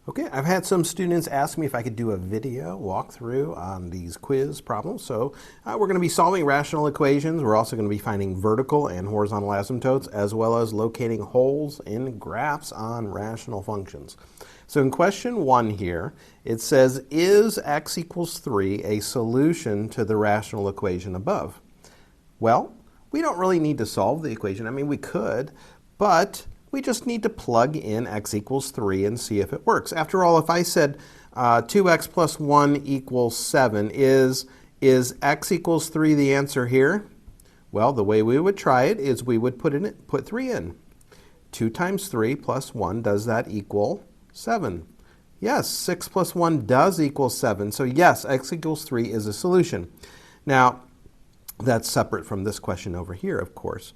Okay, I've had some students ask me if I could do a video walkthrough on these quiz problems. So we're going to be solving rational equations. We're also going to be finding vertical and horizontal asymptotes, as well as locating holes in graphs on rational functions. So in question 1 here, it says, is x equals 3 a solution to the rational equation above? Well, we don't really need to solve the equation. I mean, we could, but we just need to plug in x equals 3 and see if it works. After all, if I said 2x plus 1 equals 7, is x equals 3 the answer here? Well, the way we would try it is we would put 3 in. 2 times 3 plus 1, does that equal 7? Yes, 6 plus 1 does equal 7. So yes, x equals 3 is a solution. Now, that's separate from this question over here, of course.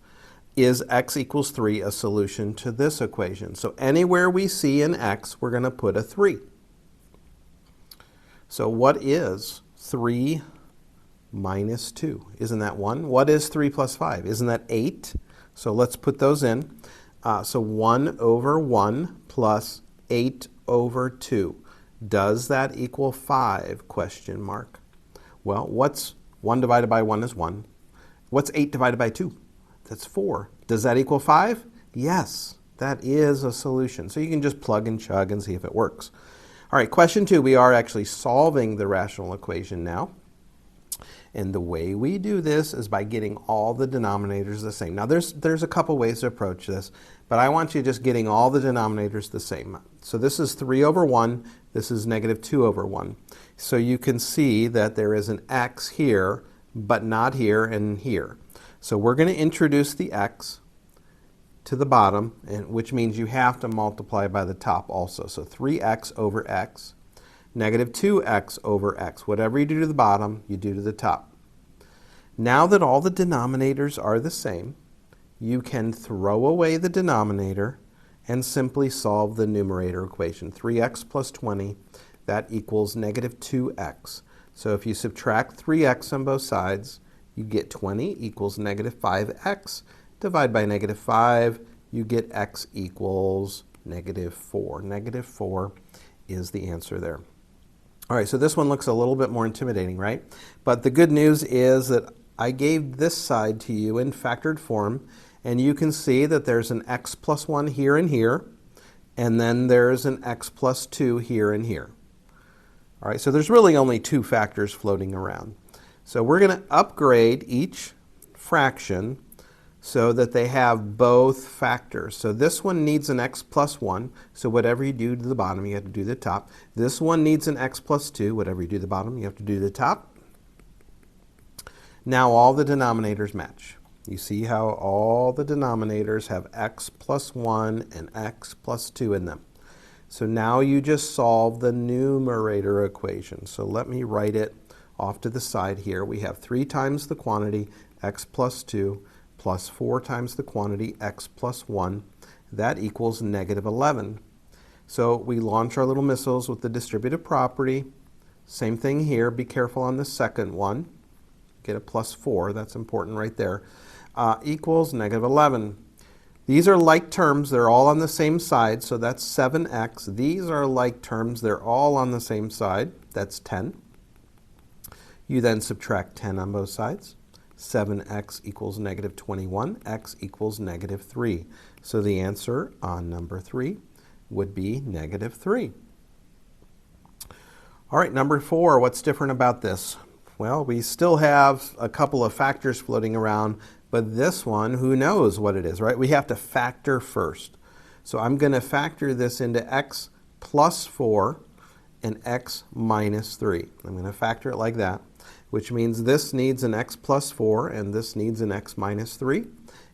Is x equals 3 a solution to this equation? So anywhere we see an x, we're going to put a 3. So what is 3 minus 2? Isn't that 1? What is 3 plus 5? Isn't that 8? So let's put those in. So 1 over 1 plus 8 over 2. Does that equal 5? Question mark. Well, what's 1 divided by 1 is 1. What's 8 divided by 2? That's 4. Does that equal 5? Yes, that is a solution. So you can just plug and chug and see if it works. All right, question 2, we are actually solving the rational equation now. And the way we do this is by getting all the denominators the same. Now there's a couple ways to approach this, but I want you just getting all the denominators the same. So this is 3 over 1, this is negative 2 over 1. So you can see that there is an x here, but not here and here. So we're going to introduce the x to the bottom, which means you have to multiply by the top also. So 3x over x, negative 2x over x. Whatever you do to the bottom, you do to the top. Now that all the denominators are the same, you can throw away the denominator and simply solve the numerator equation. 3x plus 20, that equals negative 2x. So if you subtract 3x on both sides, you get 20 equals negative 5x. Divide by negative 5, you get x equals negative 4. Negative 4 is the answer there. All right, so this one looks a little bit more intimidating, right? But the good news is that I gave this side to you in factored form, and you can see that there's an x plus 1 here and here, and then there's an x plus 2 here and here. All right, so there's really only 2 factors floating around. So we're going to upgrade each fraction so that they have both factors. So this one needs an x plus 1, so whatever you do to the bottom, you have to do the top. This one needs an x plus 2, whatever you do to the bottom, you have to do the top. Now all the denominators match. You see how all the denominators have x plus 1 and x plus 2 in them. So now you just solve the numerator equation. So let me write it off to the side here. We have 3 times the quantity, x plus 2, plus 4 times the quantity, x plus 1. That equals negative 11. So we launch our little missiles with the distributive property. Same thing here. Be careful on the second one. Get a plus 4. That's important right there. Equals negative 11. These are like terms. They're all on the same side. So that's 7x. These are like terms. They're all on the same side. That's 10. You then subtract 10 on both sides. 7x equals negative 21. X equals negative 3. So the answer on number 3 would be negative 3. All right, number 4, what's different about this? Well, we still have a couple of factors floating around, but this one, who knows what it is, right? We have to factor first. So I'm going to factor this into x plus 4 and x minus 3. I'm going to factor it like that, which means this needs an x plus 4 and this needs an x minus 3.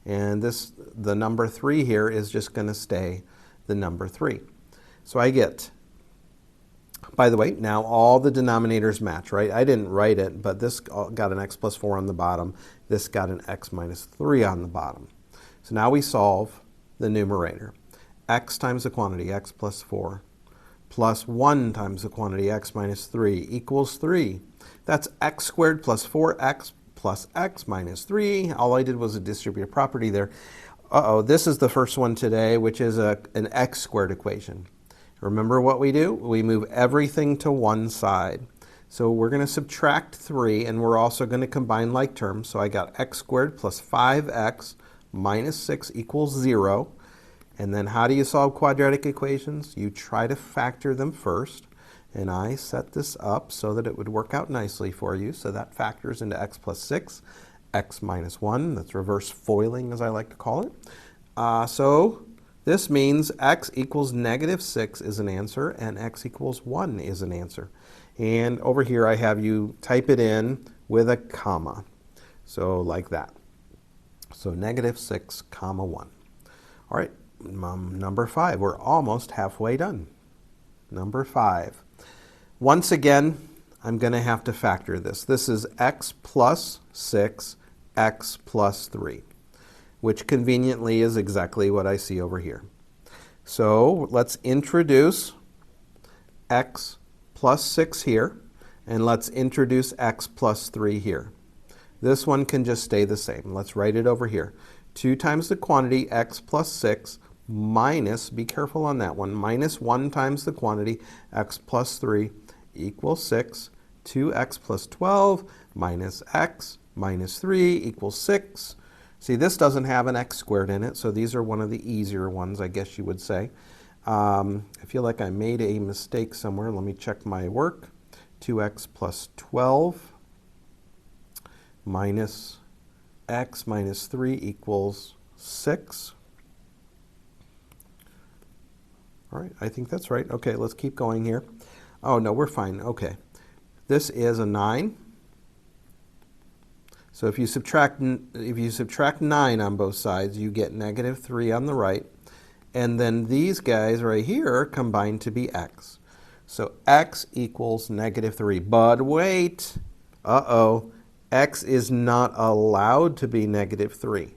And the number 3 here is just going to stay the number 3. So I get, by the way, now all the denominators match, right? I didn't write it, but this got an x plus 4 on the bottom. This got an x minus 3 on the bottom. So now we solve the numerator. X times the quantity, x plus 4, plus 1 times the quantity, x minus 3, equals 3. That's x squared plus 4x plus x minus 3. All I did was a distributive property there. This is the first one today, which is an x squared equation. Remember what we do? We move everything to one side. So we're going to subtract 3, and we're also going to combine like terms. So I got x squared plus 5x minus 6 equals 0. And then how do you solve quadratic equations? You try to factor them first. And I set this up so that it would work out nicely for you. So that factors into x plus 6, x minus 1. That's reverse foiling, as I like to call it. So this means x equals negative 6 is an answer, and x equals 1 is an answer. And over here I have you type it in with a comma. So like that. So negative 6, comma 1. All right, number 5. We're almost halfway done. Number 5. Once again, I'm going to have to factor this. This is x plus 6, x plus 3, which conveniently is exactly what I see over here. So let's introduce x plus 6 here, and let's introduce x plus 3 here. This one can just stay the same. Let's write it over here. 2 times the quantity x plus 6 minus, be careful on that one, minus 1 times the quantity x plus 3 equals 6. 2x plus 12 minus x minus 3 equals 6. See, this doesn't have an x squared in it, so these are one of the easier ones, I guess you would say. I feel like I made a mistake somewhere. Let me check my work. 2x plus 12 minus x minus 3 equals 6. All right, I think that's right. Okay, let's keep going here. Oh, no, we're fine. Okay. This is a 9. So if you subtract 9 on both sides, you get negative 3 on the right. And then these guys right here combine to be x. So x equals negative 3. But wait, x is not allowed to be negative 3.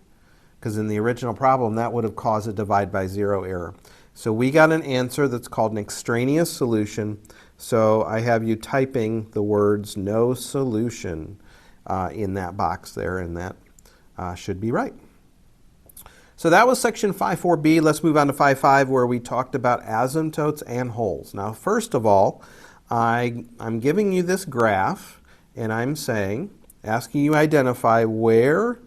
Because in the original problem, that would have caused a divide by 0 error. So we got an answer that's called an extraneous solution. So I have you typing the words no solution in that box there, and that should be right. So that was section 5.4b. Let's move on to 5.5, where we talked about asymptotes and holes. Now, first of all, I'm giving you this graph, and I'm asking you to identify where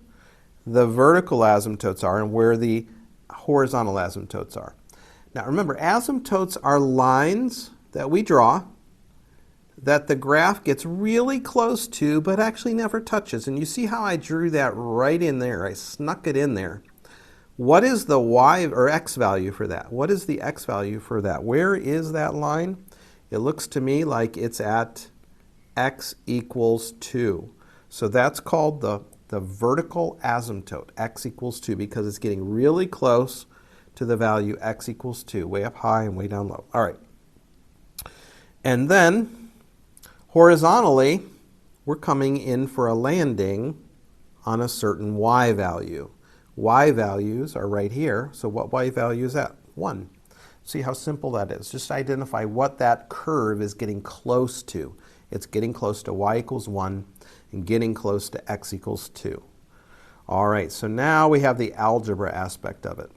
the vertical asymptotes are and where the horizontal asymptotes are. Now, remember, asymptotes are lines that we draw that the graph gets really close to, but actually never touches. And you see how I drew that right in there. I snuck it in there. What is the y or x value for that? What is the x value for that? Where is that line? It looks to me like it's at x equals 2. So that's called the vertical asymptote, x equals 2, because it's getting really close to the value x equals 2, way up high and way down low. All right. And then horizontally, we're coming in for a landing on a certain y value. Y values are right here. So what y value is that? 1. See how simple that is. Just identify what that curve is getting close to. It's getting close to y equals 1 and getting close to x equals 2. All right, so now we have the algebra aspect of it.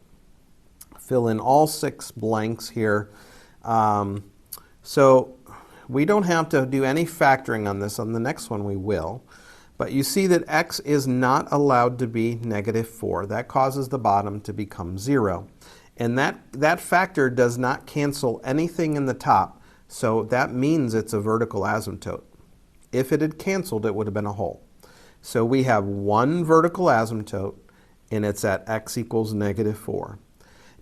Fill in all 6 blanks here. So we don't have to do any factoring on this. On the next one we will. But you see that x is not allowed to be negative 4. That causes the bottom to become 0. And that factor does not cancel anything in the top. So that means it's a vertical asymptote. If it had canceled, it would have been a hole. So we have one vertical asymptote, and it's at x equals negative 4.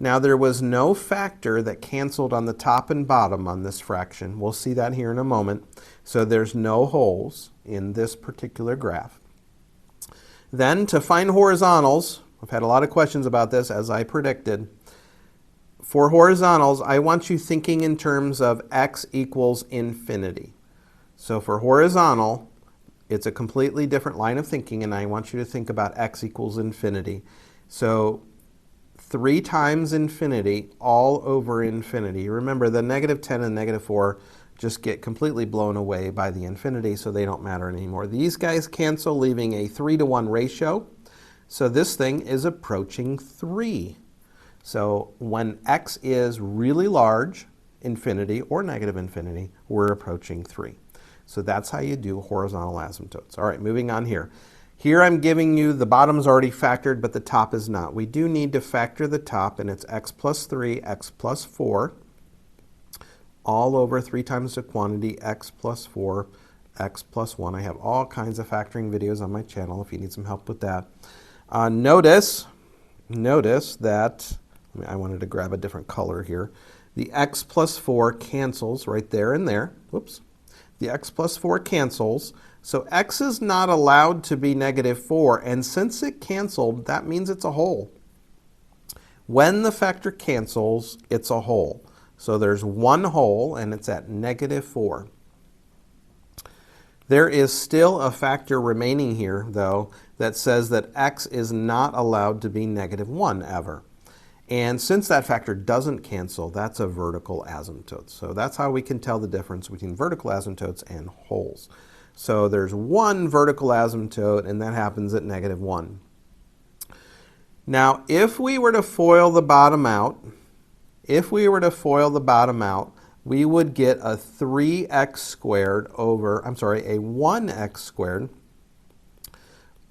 Now, there was no factor that canceled on the top and bottom on this fraction. We'll see that here in a moment. So there's no holes in this particular graph. Then to find horizontals, I've had a lot of questions about this, as I predicted. For horizontals, I want you thinking in terms of x equals infinity. So for horizontal, it's a completely different line of thinking, and I want you to think about x equals infinity. So 3 times infinity all over infinity. Remember, the negative 10 and negative 4 just get completely blown away by the infinity, so they don't matter anymore. These guys cancel, leaving a 3-to-1 ratio. So this thing is approaching 3. So when x is really large infinity or negative infinity, we're approaching 3. So that's how you do horizontal asymptotes. All right, moving on here. Here I'm giving you the bottom's already factored, but the top is not. We do need to factor the top, and it's x plus 3, x plus 4, all over 3 times the quantity, x plus 4, x plus 1. I have all kinds of factoring videos on my channel if you need some help with that. Notice that, I wanted to grab a different color here. The x plus 4 cancels right there and there. Whoops. The x plus 4 cancels. So x is not allowed to be negative 4. And since it canceled, that means it's a whole. When the factor cancels, it's a whole. So there's one whole, and it's at negative 4. There is still a factor remaining here, though, that says that x is not allowed to be negative 1 ever. And since that factor doesn't cancel, that's a vertical asymptote. So that's how we can tell the difference between vertical asymptotes and wholes. So there's one vertical asymptote, and that happens at negative 1. Now, if we were to FOIL the bottom out, we would get a 3x squared over, a 1x squared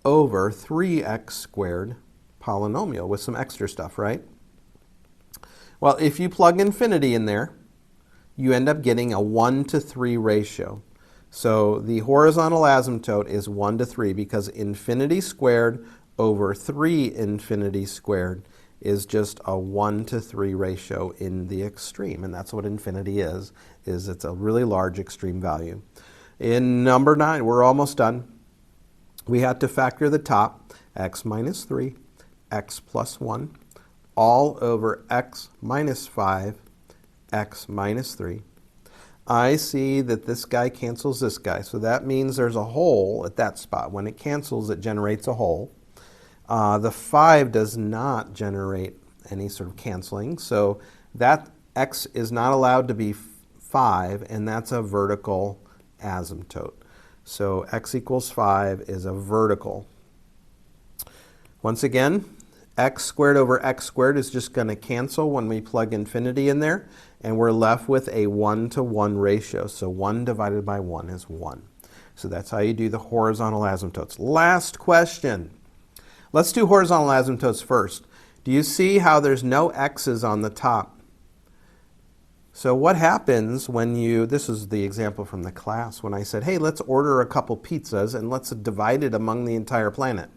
over 3x squared polynomial with some extra stuff, right? Well, if you plug infinity in there, you end up getting a 1 to 3 ratio. So the horizontal asymptote is 1 to 3 because infinity squared over 3 infinity squared is just a 1 to 3 ratio in the extreme. And that's what infinity is it's a really large extreme value. In number 9, we're almost done. We had to factor the top, x minus 3, x plus 1, all over x minus 5, x minus 3. I see that this guy cancels this guy, so that means there's a hole at that spot. When it cancels, it generates a hole. The 5 does not generate any sort of canceling, so that x is not allowed to be 5, and that's a vertical asymptote. So x equals 5 is a vertical. Once again, x squared over x squared is just going to cancel when we plug infinity in there, and we're left with a 1 to 1 ratio. So 1 divided by 1 is 1. So that's how you do the horizontal asymptotes. Last question. Let's do horizontal asymptotes first. Do you see how there's no x's on the top? So what happens when this is the example from the class, when I said, hey, let's order a couple pizzas and let's divide it among the entire planet.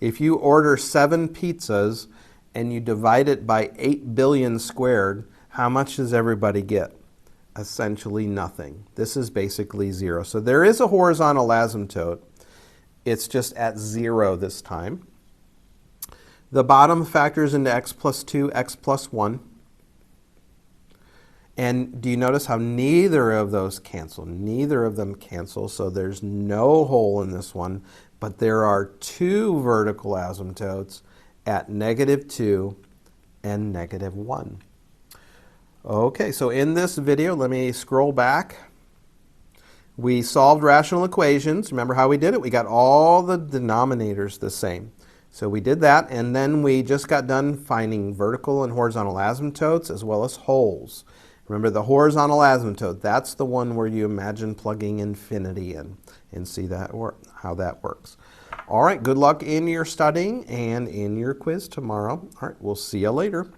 If you order 7 pizzas and you divide it by 8 billion squared, how much does everybody get? Essentially nothing. This is basically 0. So there is a horizontal asymptote. It's just at 0 this time. The bottom factors into x plus 2, x plus 1. And do you notice how neither of those cancel? Neither of them cancel, so there's no hole in this one. But there are 2 vertical asymptotes at negative 2 and negative 1. Okay, so in this video, let me scroll back. We solved rational equations. Remember how we did it? We got all the denominators the same. So we did that, and then we just got done finding vertical and horizontal asymptotes as well as holes. Remember the horizontal asymptote, that's the one where you imagine plugging infinity in and see how that works. All right, good luck in your studying and in your quiz tomorrow. All right, we'll see you later.